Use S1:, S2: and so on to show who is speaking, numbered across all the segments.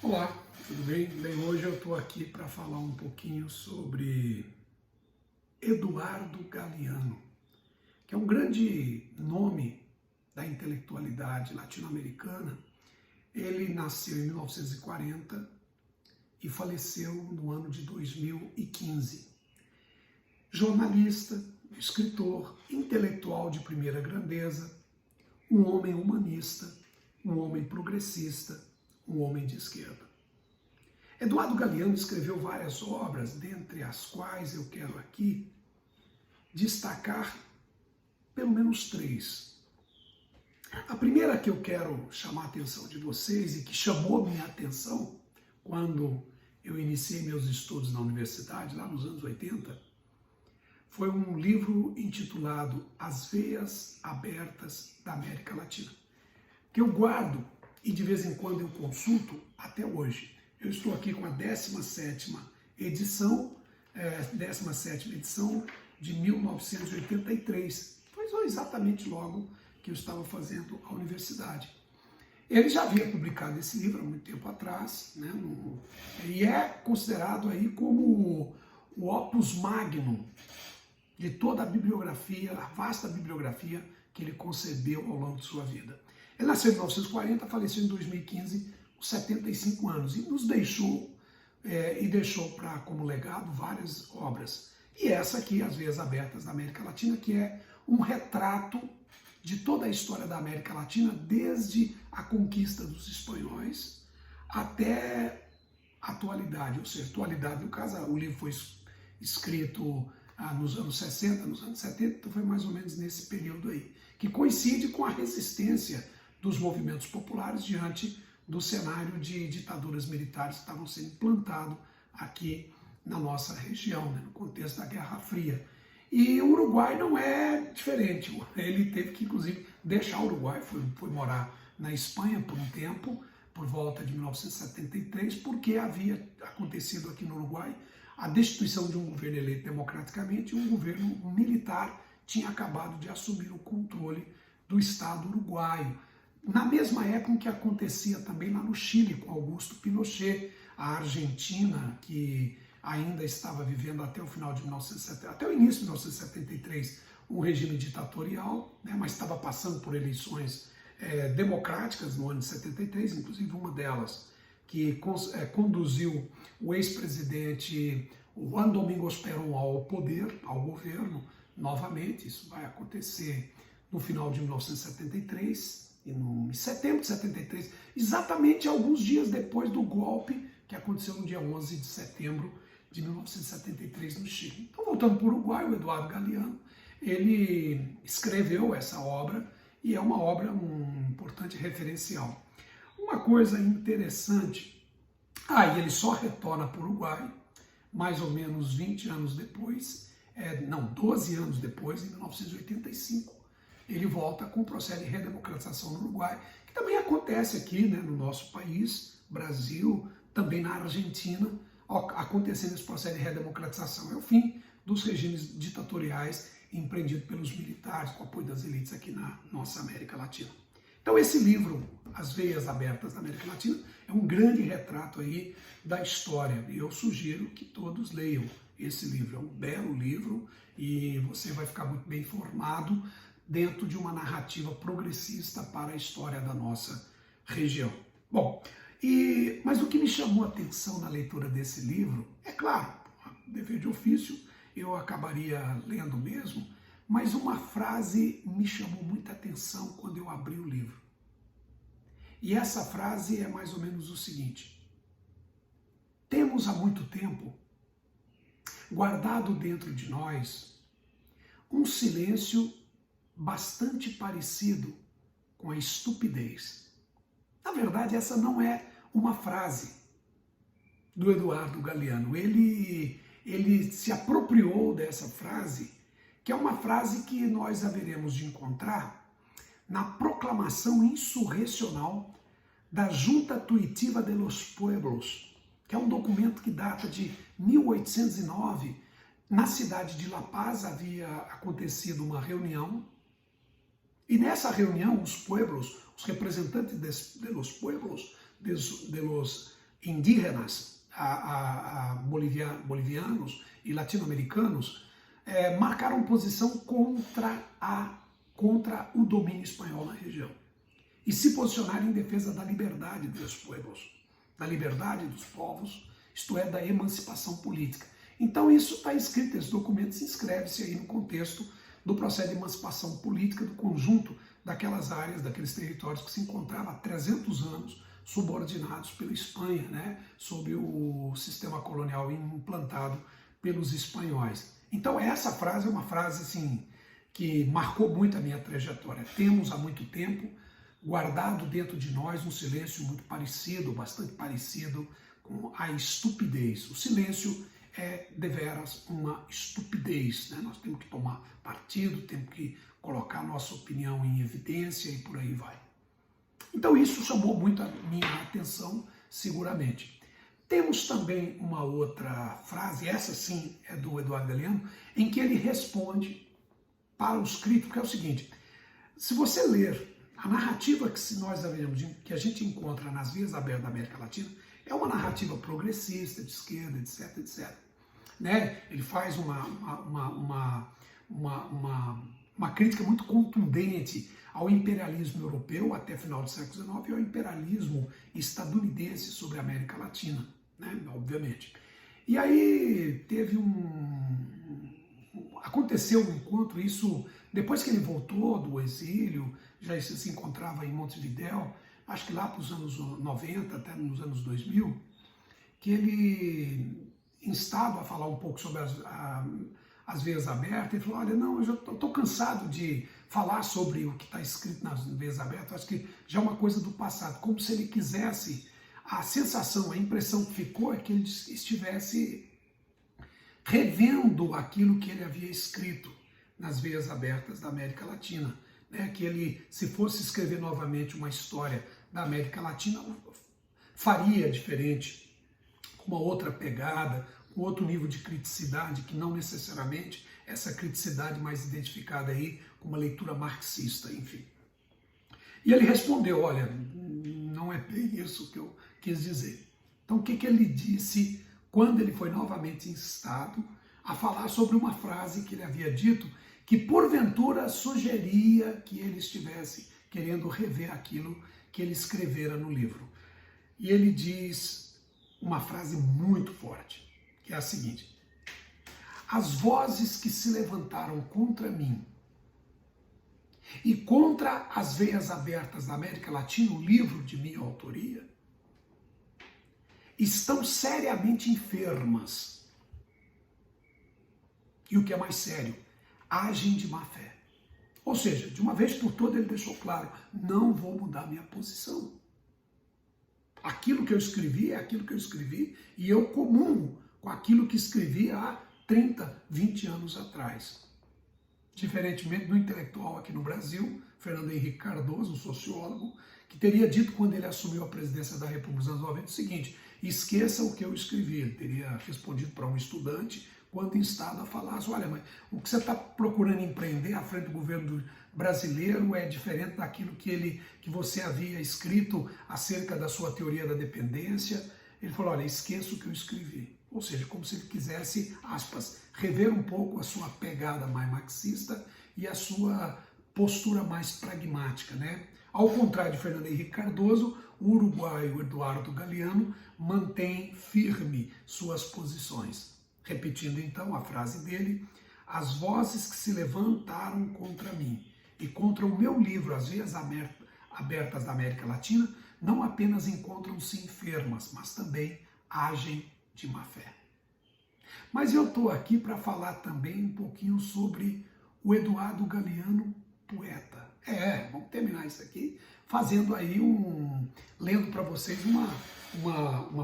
S1: Olá, tudo bem? Bem, hoje eu estou aqui para falar um pouquinho sobre Eduardo Galeano, que é um grande nome da intelectualidade latino-americana. Ele nasceu em 1940 e faleceu no ano de 2015. Jornalista, escritor, intelectual de primeira grandeza, um homem humanista, um homem progressista, um homem de esquerda. Eduardo Galeano escreveu várias obras, dentre as quais eu quero aqui destacar pelo menos 3. A primeira que eu quero chamar a atenção de vocês e que chamou minha atenção quando eu iniciei meus estudos na universidade, lá nos anos 80, foi um livro intitulado As Veias Abertas da América Latina, que eu guardo e de vez em quando eu consulto até hoje. Eu estou aqui com a 17ª edição, 17ª edição de 1983. Foi exatamente logo que eu estava fazendo a universidade. Ele já havia publicado esse livro há muito tempo atrás, né, e é considerado aí como o opus magnum de toda a bibliografia, a vasta bibliografia que ele concebeu ao longo de sua vida. Ele nasceu em 1940, faleceu em 2015, com 75 anos, e nos deixou, como legado várias obras. E essa aqui, As Veias Abertas da América Latina, que é um retrato de toda a história da América Latina, desde a conquista dos espanhóis até a atualidade, ou seja, atualidade, no caso, o livro foi escrito nos anos 60, nos anos 70, então foi mais ou menos nesse período aí, que coincide com a resistência dos movimentos populares diante do cenário de ditaduras militares que estavam sendo implantado aqui na nossa região, né, no contexto da Guerra Fria. E o Uruguai não é diferente, ele teve que, inclusive, deixar o Uruguai, foi morar na Espanha por um tempo, por volta de 1973, porque havia acontecido aqui no Uruguai a destituição de um governo eleito democraticamente e um governo militar tinha acabado de assumir o controle do Estado uruguaio. Na mesma época em que acontecia também lá no Chile, com Augusto Pinochet, a Argentina, que ainda estava vivendo até o final de 1970, até o início de 1973, um regime ditatorial, né, mas estava passando por eleições democráticas no ano de 73, inclusive uma delas que conduziu o ex-presidente Juan Domingos Perón ao poder, ao governo, novamente. Isso vai acontecer no final de 1973, e em setembro de 73, exatamente alguns dias depois do golpe que aconteceu no dia 11 de setembro de 1973 no Chile. Então, voltando para o Uruguai, o Eduardo Galeano, ele escreveu essa obra e é uma obra, um importante referencial. Uma coisa interessante, e ele só retorna para o Uruguai mais ou menos 20 anos depois, 12 anos depois, em 1985, ele volta com o processo de redemocratização no Uruguai, que também acontece aqui, né, no nosso país, Brasil, também na Argentina, acontecendo esse processo de redemocratização. É o fim dos regimes ditatoriais empreendidos pelos militares, com o apoio das elites aqui na nossa América Latina. Então esse livro, As Veias Abertas da América Latina, é um grande retrato aí da história. E eu sugiro que todos leiam esse livro. É um belo livro e você vai ficar muito bem informado dentro de uma narrativa progressista para a história da nossa região. Bom, mas o que me chamou a atenção na leitura desse livro, é claro, dever de ofício, eu acabaria lendo mesmo, mas uma frase me chamou muita atenção quando eu abri o livro. E essa frase é mais ou menos o seguinte: temos há muito tempo guardado dentro de nós um silêncio bastante parecido com a estupidez. Na verdade, essa não é uma frase do Eduardo Galeano. Ele se apropriou dessa frase, que é uma frase que nós haveremos de encontrar na proclamação insurrecional da Junta Tuitiva de los Pueblos, que é um documento que data de 1809. Na cidade de La Paz havia acontecido uma reunião, e nessa reunião os pueblos, os representantes de los pueblos, de los indígenas, bolivianos e latino-americanos, marcaram posição contra o domínio espanhol na região e se posicionaram em defesa da liberdade dos povos, da liberdade dos povos, isto é, da emancipação política. Então isso está escrito, esse documento se inscreve-se aí no contexto do processo de emancipação política do conjunto daquelas áreas, daqueles territórios que se encontravam há 300 anos subordinados pela Espanha, né, sob o sistema colonial implantado pelos espanhóis. Então essa frase é uma frase assim, que marcou muito a minha trajetória. Temos há muito tempo guardado dentro de nós um silêncio muito parecido, bastante parecido com a estupidez. O silêncio é deveras uma estupidez, né? Nós temos que tomar partido, temos que colocar nossa opinião em evidência e por aí vai. Então isso chamou muito a minha atenção, seguramente. Temos também uma outra frase, essa sim é do Eduardo Galeano, em que ele responde para os críticos, que é o seguinte: se você ler a narrativa que a gente encontra nas vias abertas da América Latina, é uma narrativa progressista, de esquerda, etc, etc. Né? Ele faz uma crítica muito contundente ao imperialismo europeu até final do século XIX e ao imperialismo estadunidense sobre a América Latina, né? Obviamente. E aí aconteceu um encontro, isso depois que ele voltou do exílio, já se encontrava em Montevidéu, acho que lá para os anos 90, até nos anos 2000, que ele, instado a falar um pouco sobre as veias abertas, ele falou: olha, não, eu já estou cansado de falar sobre o que está escrito nas veias abertas, acho que já é uma coisa do passado, como se ele quisesse, a sensação, a impressão que ficou é que ele estivesse revendo aquilo que ele havia escrito nas veias abertas da América Latina, né? Que ele, se fosse escrever novamente uma história da América Latina, faria diferente, com uma outra pegada, com outro nível de criticidade, que não necessariamente essa criticidade mais identificada aí com uma leitura marxista, enfim. E ele respondeu: olha, não é bem isso que eu quis dizer. Então o que ele disse quando ele foi novamente instado a falar sobre uma frase que ele havia dito, que porventura sugeria que ele estivesse querendo rever aquilo que ele escrevera no livro. E ele diz uma frase muito forte, que é a seguinte: as vozes que se levantaram contra mim e contra as veias abertas da América Latina, o livro de minha autoria, estão seriamente enfermas. E o que é mais sério, agem de má fé. Ou seja, de uma vez por todas ele deixou claro: não vou mudar minha posição. Aquilo que eu escrevi é aquilo que eu escrevi e eu comungo com aquilo que escrevi há 30, 20 anos atrás. Diferentemente do intelectual aqui no Brasil, Fernando Henrique Cardoso, um sociólogo, que teria dito quando ele assumiu a presidência da República nos anos 90 o seguinte: esqueça o que eu escrevi. Ele teria respondido para um estudante quando instado a falar: olha, mas o que você está procurando empreender à frente do governo brasileiro é diferente daquilo que você havia escrito acerca da sua teoria da dependência. Ele falou: olha, esqueça o que eu escrevi. Ou seja, como se ele quisesse, aspas, rever um pouco a sua pegada mais marxista e a sua postura mais pragmática, né? Ao contrário de Fernando Henrique Cardoso, o uruguaio Eduardo Galeano mantém firme suas posições. Repetindo então a frase dele: as vozes que se levantaram contra mim e contra o meu livro As Veias Abertas da América Latina não apenas encontram-se enfermas, mas também agem de má fé. Mas eu estou aqui para falar também um pouquinho sobre o Eduardo Galeano, poeta. Vamos terminar isso aqui fazendo aí lendo para vocês uma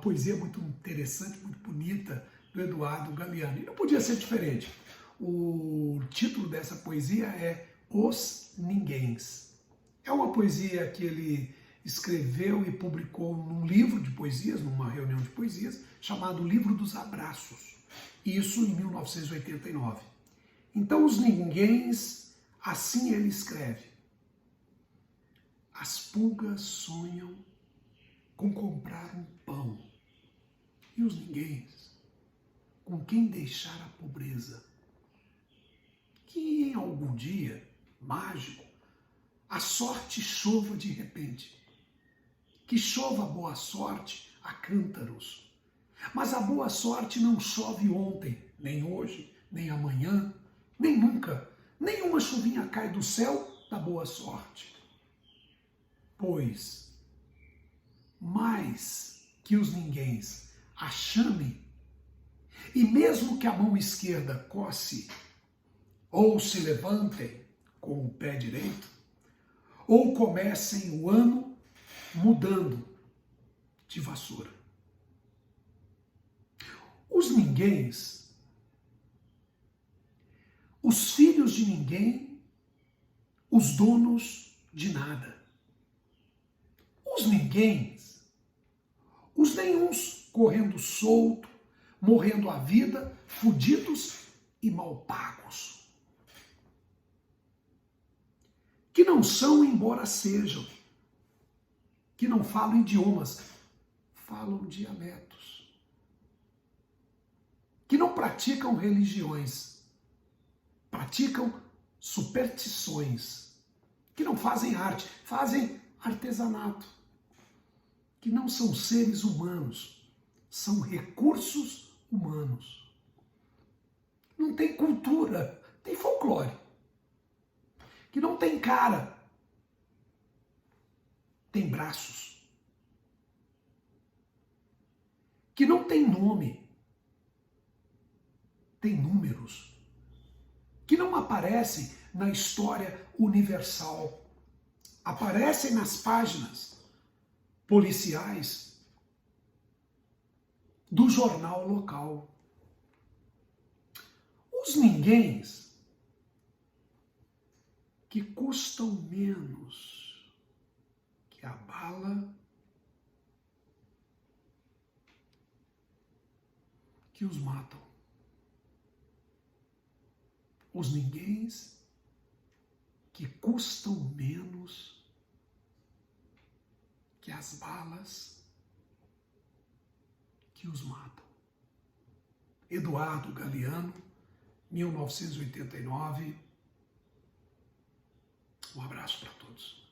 S1: poesia muito interessante, muito bonita, do Eduardo Galeano. E não podia ser diferente. O título dessa poesia é Os Ninguéms. É uma poesia que ele escreveu e publicou num livro de poesias, numa reunião de poesias, chamado Livro dos Abraços. Isso em 1989. Então, Os Ninguéms, assim ele escreve: as pulgas sonham com comprar um pão E os ninguéms, com quem deixar a pobreza, que em algum dia mágico a sorte chova de repente, que chova a boa sorte a cântaros. Mas a boa sorte não chove ontem, nem hoje, nem amanhã, nem nunca. Nenhuma chuvinha cai do céu da boa sorte. Pois, mais que os ninguéms a chamem, e mesmo que a mão esquerda coce, ou se levantem com o pé direito, ou comecem o ano mudando de vassoura. Os ninguéms, os filhos de ninguém, os donos de nada. Os ninguéms, os nenhuns correndo solto, morrendo a vida, fudidos e mal pagos. Que não são, embora sejam, que não falam idiomas, falam dialetos. Que não praticam religiões, praticam superstições. Que não fazem arte, fazem artesanato. Que não são seres humanos, são recursos humanos. Não tem cultura, tem folclore. Que não tem cara, tem braços. Que não tem nome, tem números. Que não aparecem na história universal, aparecem nas páginas policiais do jornal local. Os ninguéms que custam menos que a bala que os matam. Os ninguéms que custam menos que as balas que os matam. Eduardo Galeano, 1989. Um abraço para todos.